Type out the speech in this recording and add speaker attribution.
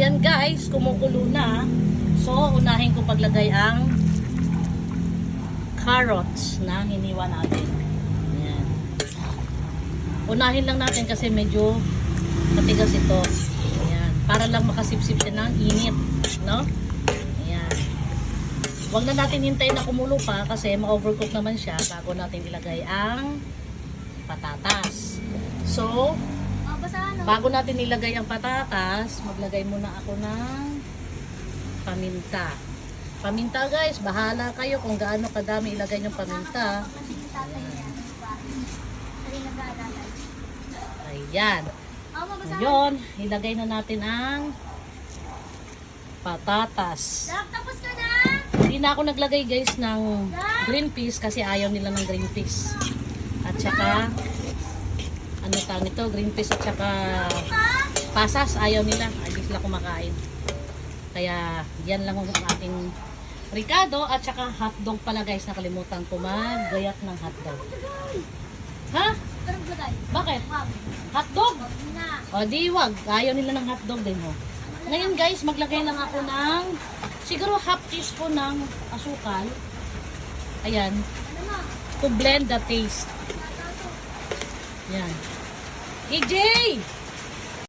Speaker 1: Ayan guys, kumukulo na. So, unahin ko paglagay ang carrots na hiniwa natin. Ayan. Unahin lang natin kasi medyo matigas ito. Ayan. Para lang makasipsip siya ng init. No? Ayan. Huwag na natin hintayin na kumulo pa kasi ma-overcook naman siya bago natin ilagay ang patatas. So, bago natin ilagay ang patatas, maglagay muna ako ng paminta. Paminta guys, bahala kayo kung gaano kadami ilagay yung paminta. Ayan. Ngayon, ilagay na natin ang patatas.
Speaker 2: Tapos ka na?
Speaker 1: Hindi na ako naglagay guys ng green peas kasi ayaw nila ng green peas. At saka ano tawag nito, green peas at saka pasas, ayaw nila, hindi sila kumakain. Kaya yan lang ang ating ricado at saka hotdog pala guys, nakalimutan ko maggayat ng hotdog. Ha? Bakit? Hotdog? O di wag, ayaw nila ng hotdog din ho. Ngayon guys, maglagay lang ako ng siguro half teaspoon ng asukal. Ayan, to blend the taste. Yan. EJ!